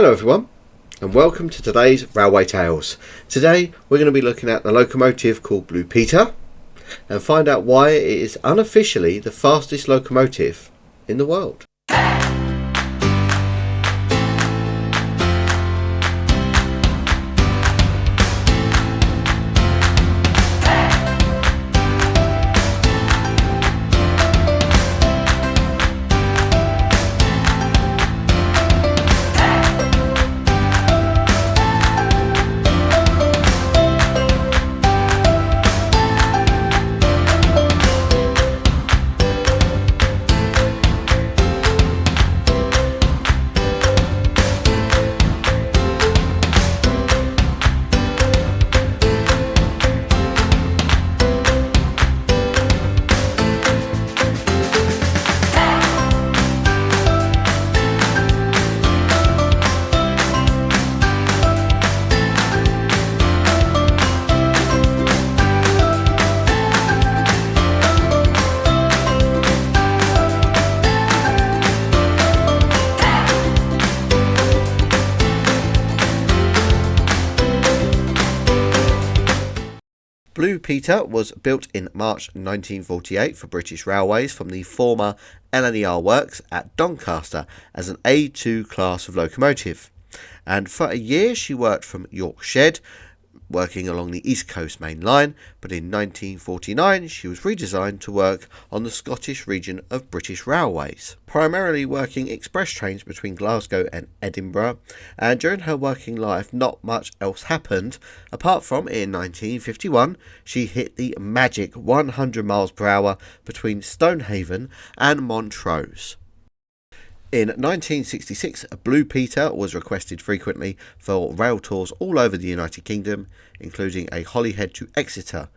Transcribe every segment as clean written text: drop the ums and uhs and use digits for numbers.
Hello everyone and welcome to today's Railway Tales. Today we're going to be looking at the locomotive called Blue Peter and find out why it is unofficially the fastest locomotive in the world. Blue Peter was built in March 1948 for British Railways from the former LNER works at Doncaster as an A2 class of locomotive. And for a year she worked from York Shed, working along the East Coast Main Line, but in 1949 she was redesigned to work on the Scottish region of British Railways, primarily working express trains between Glasgow and Edinburgh, and during her working life not much else happened, apart from in 1951 she hit the magic 100 miles per hour between Stonehaven and Montrose. In 1966, Blue Peter was requested frequently for rail tours all over the United Kingdom, including a Holyhead to Exeter,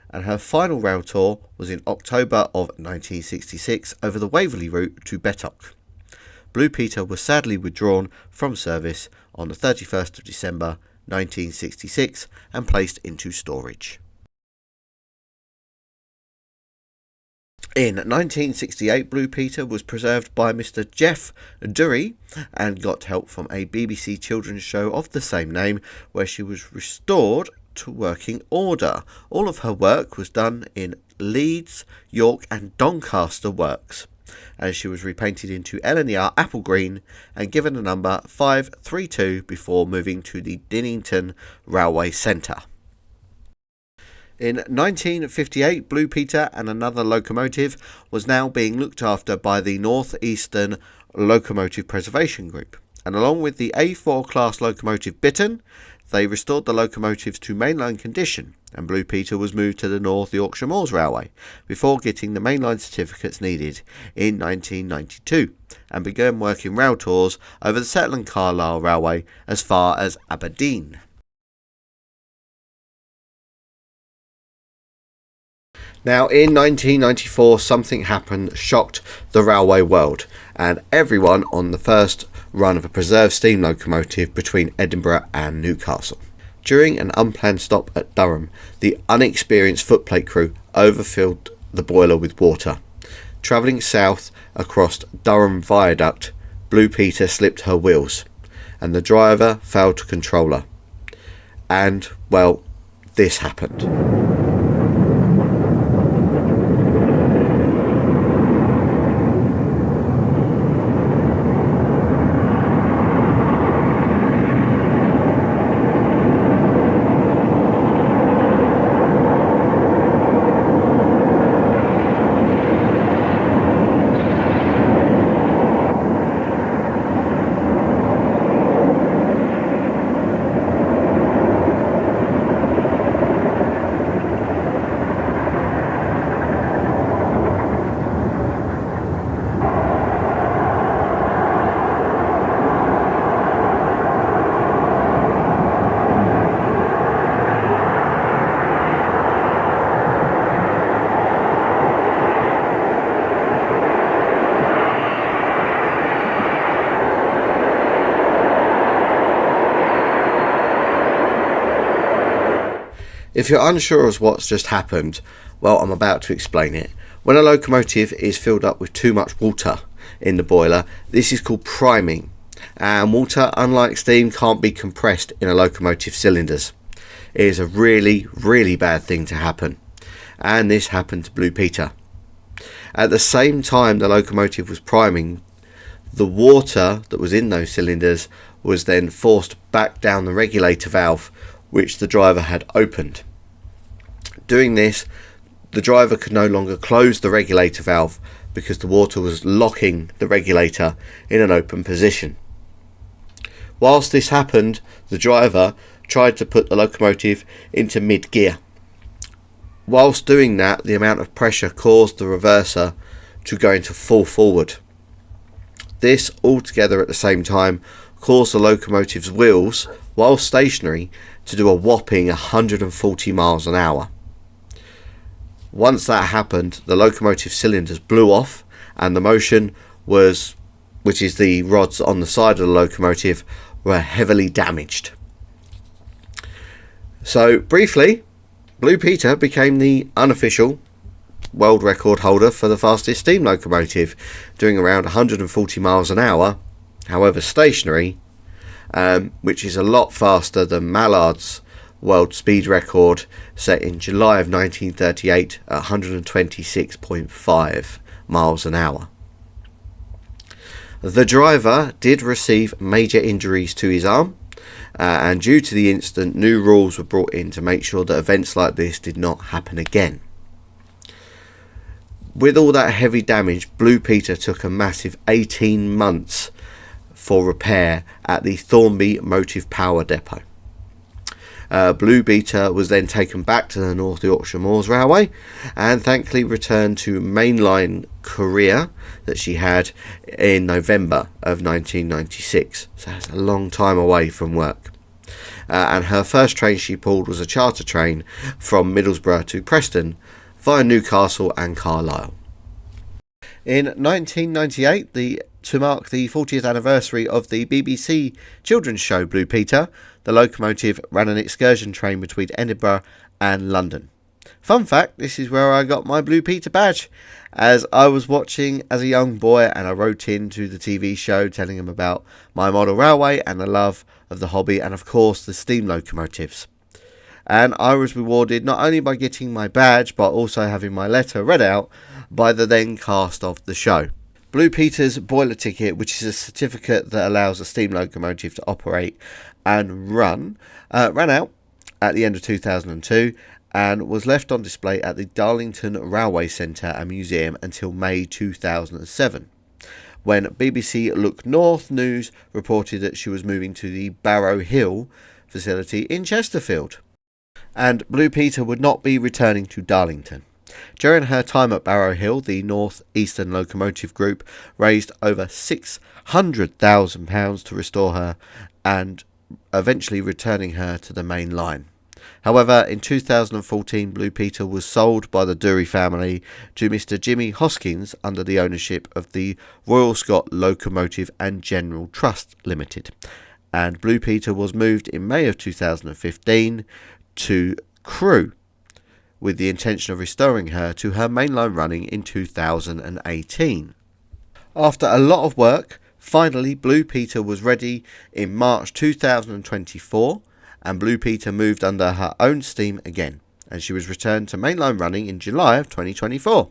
and her final rail tour was in October of 1966 over the Waverley route to Bettock. Blue Peter was sadly withdrawn from service on the 31st of December 1966 and placed into storage. In 1968, Blue Peter was preserved by Mr. Jeff Dury and got help from a BBC children's show of the same name, where she was restored to working order. All of her work was done in Leeds, York and Doncaster works, and she was repainted into LNER apple green and given a number 532 before moving to the Dinnington Railway Centre. In 1958, Blue Peter and another locomotive was now being looked after by the North Eastern Locomotive Preservation Group, and along with the A4 class locomotive Bittern, they restored the locomotives to mainline condition, and Blue Peter was moved to the North Yorkshire Moors Railway before getting the mainline certificates needed in 1992, and began working rail tours over the Settle and Carlisle Railway as far as Aberdeen. Now, in 1994, something happened that shocked the railway world and everyone on the first run of a preserved steam locomotive between Edinburgh and Newcastle. During an unplanned stop at Durham, the unexperienced footplate crew overfilled the boiler with water. Travelling south across Durham Viaduct, Blue Peter slipped her wheels and the driver failed to control her. And, well, this happened. If you're unsure of what's just happened, well, I'm about to explain it. When a locomotive is filled up with too much water in the boiler, this is called priming. And water, unlike steam, can't be compressed in a locomotive cylinders. It is a really, really bad thing to happen. And this happened to Blue Peter. At the same time the locomotive was priming, the water that was in those cylinders was then forced back down the regulator valve, which the driver had opened. Doing this, the driver could no longer close the regulator valve because the water was locking the regulator in an open position. Whilst this happened, the driver tried to put the locomotive into mid-gear. Whilst doing that, the amount of pressure caused the reverser to go into full forward. This, altogether at the same time, caused the locomotive's wheels, while stationary, to do a whopping 140 miles an hour. Once that happened, the locomotive cylinders blew off, and the motion was, which is the rods on the side of the locomotive, were heavily damaged. So briefly, Blue Peter became the unofficial world record holder for the fastest steam locomotive, doing around 140 miles an hour, however stationary, which is a lot faster than Mallard's world speed record set in July of 1938 at 126.5 miles an hour. The driver did receive major injuries to his arm, and due to the incident, new rules were brought in to make sure that events like this did not happen again. With all that heavy damage, Blue Peter took a massive 18 months for repair at the Thornby Motive Power Depot. Blue Peter was then taken back to the North Yorkshire Moors Railway and thankfully returned to mainline career that she had in November of 1996. So that's a long time away from work. And her first train she pulled was a charter train from Middlesbrough to Preston via Newcastle and Carlisle. In 1998, to mark the 40th anniversary of the BBC children's show Blue Peter, the locomotive ran an excursion train between Edinburgh and London. Fun fact, this is where I got my Blue Peter badge, as I was watching as a young boy and I wrote in to the TV show telling them about my model railway and the love of the hobby and of course the steam locomotives. And I was rewarded not only by getting my badge but also having my letter read out by the then cast of the show. Blue Peter's boiler ticket, which is a certificate that allows a steam locomotive to operate and ran out at the end of 2002 and was left on display at the Darlington Railway Centre and Museum until May 2007, when BBC Look North News reported that she was moving to the Barrow Hill facility in Chesterfield. And Blue Peter would not be returning to Darlington. During her time at Barrow Hill, the North Eastern Locomotive Group raised over £600,000 to restore her and eventually returning her to the main line. However, in 2014, Blue Peter was sold by the Dury family to Mr. Jimmy Hoskins under the ownership of the Royal Scot Locomotive and General Trust Limited. And Blue Peter was moved in May of 2015 to Crewe, with the intention of restoring her to her mainline running in 2018. After a lot of work, finally Blue Peter was ready in March 2024, and Blue Peter moved under her own steam again, and she was returned to mainline running in July of 2024,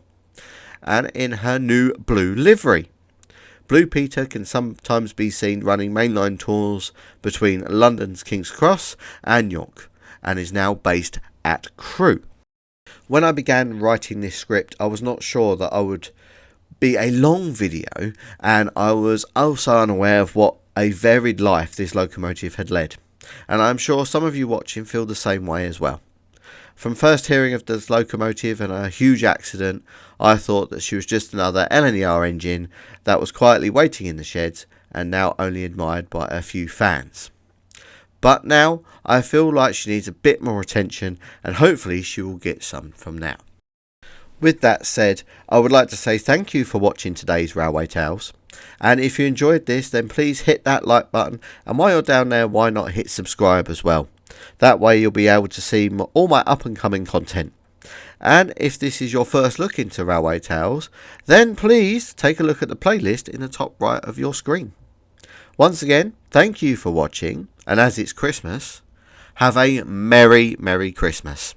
and in her new blue livery. Blue Peter can sometimes be seen running mainline tours between London's King's Cross and York, and is now based at Crewe. When I began writing this script, I was not sure that I would be a long video, and I was also unaware of what a varied life this locomotive had led. And I'm sure some of you watching feel the same way as well. From first hearing of this locomotive and a huge accident, I thought that she was just another LNER engine that was quietly waiting in the sheds and now only admired by a few fans. But now I feel like she needs a bit more attention, and hopefully she will get some from now. With that said, I would like to say thank you for watching today's Railway Tales. And if you enjoyed this, then please hit that like button, and while you're down there, why not hit subscribe as well. That way you'll be able to see all my up and coming content. And if this is your first look into Railway Tales, then please take a look at the playlist in the top right of your screen. Once again, thank you for watching, and as it's Christmas, have a Merry, Merry Christmas.